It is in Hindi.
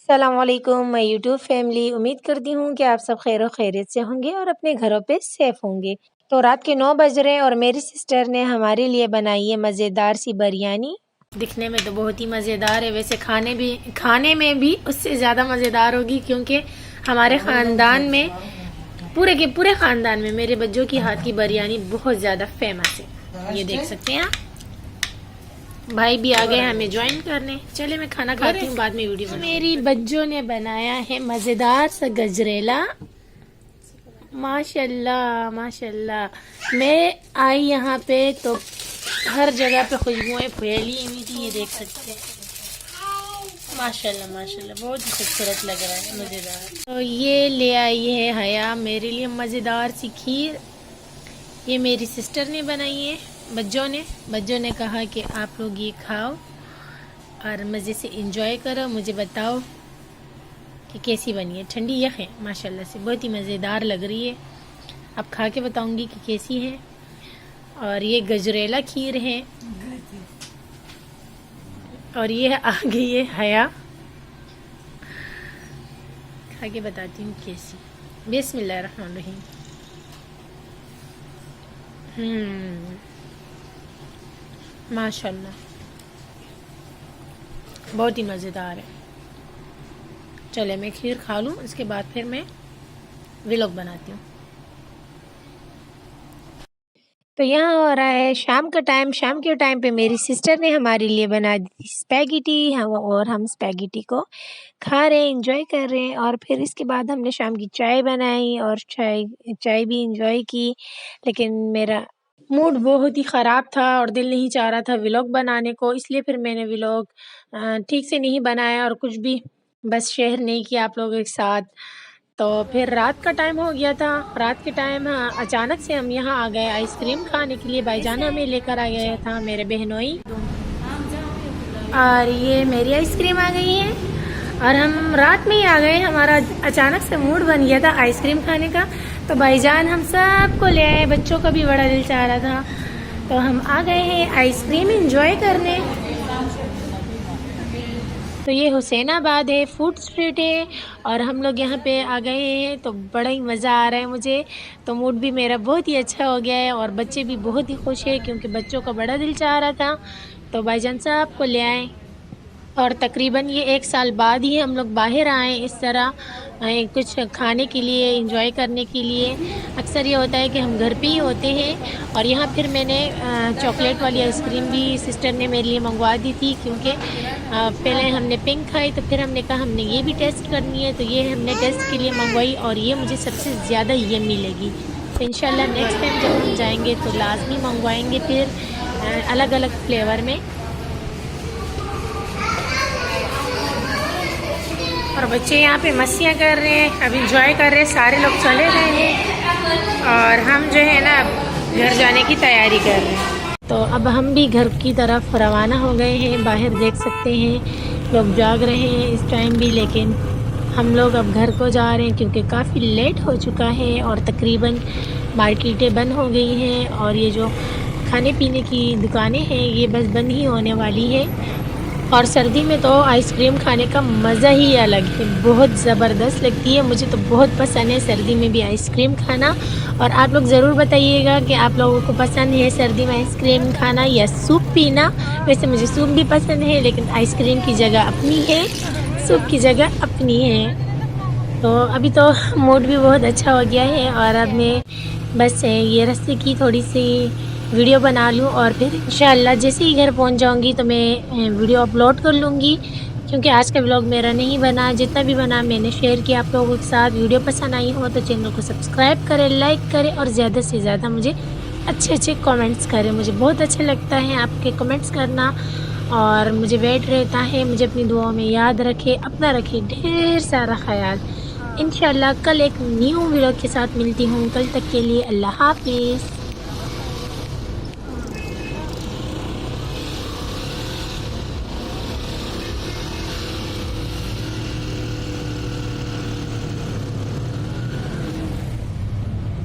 अस्सलामुअलैकुम मैं यूट्यूब फैमिली उम्मीद करती हूँ कि आप सब खैर खैरियत से होंगे और अपने घरों पे सेफ होंगे। तो रात के 9 बज रहे हैं और मेरी सिस्टर ने हमारे लिए बनाई है मज़ेदार सी बिरयानी। दिखने में तो बहुत ही मज़ेदार है, वैसे खाने में भी उससे ज़्यादा मज़ेदार होगी क्योंकि हमारे ख़ानदान में पूरे के पूरे ख़ानदान में मेरे बच्चों की हाथ की बिरयानी बहुत ज़्यादा फेमस है। ये देख सकते हैं आप, भाई भी आ गए हमें ज्वाइन करने। चले मैं खाना खाती हूँ, बाद में वीडियो। मेरी बच्चों ने बनाया है मज़ेदार सा गजरेला, माशाल्लाह माशाल्लाह। मैं आई यहाँ पे तो हर जगह पे खुशबुएं फैली हुई थी, ये देख सकते हैं। माशाल्लाह माशाल्लाह बहुत ही खूबसूरत लग रहा है, मज़ेदार। तो ये ले आई है हया मेरे लिए मज़ेदार सी खीर, ये मेरी सिस्टर ने बनाई है। बच्चों ने कहा कि आप लोग ये खाओ और मज़े से इंजॉय करो, मुझे बताओ कि कैसी बनी है। ठंडी यख है माशाल्लाह से, बहुत ही मज़ेदार लग रही है। अब खा के बताऊंगी कि कैसी है। और ये गजरेला खीर है और ये आ गई है हया, खा के बताती हूँ कैसी। बिस्मिल्लाहिर्रहमानिर्रहीम। माशाल्लाह बहुत ही मज़ेदार है। चले मैं खीर खा लूँ, इसके बाद फिर मैं व्लॉग बनाती हूँ। तो यहाँ हो रहा है शाम का टाइम। शाम के टाइम पे मेरी सिस्टर ने हमारे लिए बना दी स्पैगेटी, और हम स्पैगेटी को खा रहे हैं, इंजॉय कर रहे हैं। और फिर इसके बाद हमने शाम की चाय बनाई और चाय भी इंजॉय की। लेकिन मेरा मूड बहुत ही ख़राब था और दिल नहीं चाह रहा था व्लॉग बनाने को, इसलिए फिर मैंने व्लॉग ठीक से नहीं बनाया और कुछ भी बस शेयर नहीं किया आप लोगों के साथ। तो फिर रात का टाइम हो गया था। रात के टाइम अचानक से हम यहाँ आ गए आइसक्रीम खाने के लिए। भाईजान हमें लेकर आ गया था, मेरे बहनोई। और ये मेरी आइसक्रीम आ गई है और हम रात में ही आ गए। हमारा अचानक से मूड बन गया था आइसक्रीम खाने का, तो भाईजान हम सबको ले आए। बच्चों का भी बड़ा दिल चाह रहा था, तो हम आ गए हैं आइसक्रीम एंजॉय करने। तो ये हुसैनाबाद है, फूड स्ट्रीट है और हम लोग यहाँ पे आ गए हैं। तो बड़ा ही मज़ा आ रहा है मुझे, तो मूड भी मेरा बहुत ही अच्छा हो गया है और बच्चे भी बहुत ही खुश है क्योंकि बच्चों का बड़ा दिल चाह रहा था। तो भाईजान साहब को ले आए और तकरीबन ये 1 साल बाद ही हम लोग बाहर आए इस तरह कुछ खाने के लिए, एंजॉय करने के लिए। अक्सर ये होता है कि हम घर पे ही होते हैं। और यहाँ फिर मैंने चॉकलेट वाली आइसक्रीम भी सिस्टर ने मेरे लिए मंगवा दी थी क्योंकि पहले हमने पिंक खाई, तो फिर हमने कहा हमने ये भी टेस्ट करनी है, तो ये हमने टेस्ट के लिए मंगवाई और ये मुझे सबसे ज़्यादा यम्मी लगी। तो इंशाल्लाह नेक्स्ट टाइम जब हम जाएंगे तो लाजमी मंगवाएंगे फिर अलग अलग फ्लेवर में। और बच्चे यहाँ पे मस्तियाँ कर रहे हैं, अब इंजॉय कर रहे हैं। सारे लोग चले गए हैं और हम जो है ना घर जाने की तैयारी कर रहे हैं। तो अब हम भी घर की तरफ रवाना हो गए हैं। बाहर देख सकते हैं लोग जाग रहे हैं इस टाइम भी, लेकिन हम लोग अब घर को जा रहे हैं क्योंकि काफ़ी लेट हो चुका है और तकरीबन मार्केटें बंद हो गई हैं और ये जो खाने पीने की दुकानें हैं ये बस बंद ही होने वाली है। और सर्दी में तो आइसक्रीम खाने का मज़ा ही अलग है, बहुत ज़बरदस्त लगती है। मुझे तो बहुत पसंद है सर्दी में भी आइसक्रीम खाना। और आप लोग ज़रूर बताइएगा कि आप लोगों को पसंद है सर्दी में आइसक्रीम खाना या सूप पीना। वैसे मुझे सूप भी पसंद है, लेकिन आइसक्रीम की जगह अपनी है, सूप की जगह अपनी है। तो अभी तो मूड भी बहुत अच्छा हो गया है और अब मैं बस ये रास्ते की थोड़ी सी वीडियो बना लूँ और फिर इंशाअल्लाह जैसे ही घर पहुँच जाऊँगी तो मैं वीडियो अपलोड कर लूँगी क्योंकि आज का व्लॉग मेरा नहीं बना। जितना भी बना मैंने शेयर किया आप लोगों के साथ। वीडियो पसंद आई हो तो चैनल को सब्सक्राइब करें, लाइक करें और ज़्यादा से ज़्यादा मुझे अच्छे कमेंट्स करें। मुझे बहुत अच्छा लगता है आपके कमेंट्स करना और मुझे वेट रहता है। मुझे अपनी दुआओं में याद रखें, अपना रखें ढेर सारा ख्याल। इंशाअल्लाह कल एक न्यू व्लॉग के साथ मिलती हूँ, कल तक के लिए अल्लाह हाफिज़।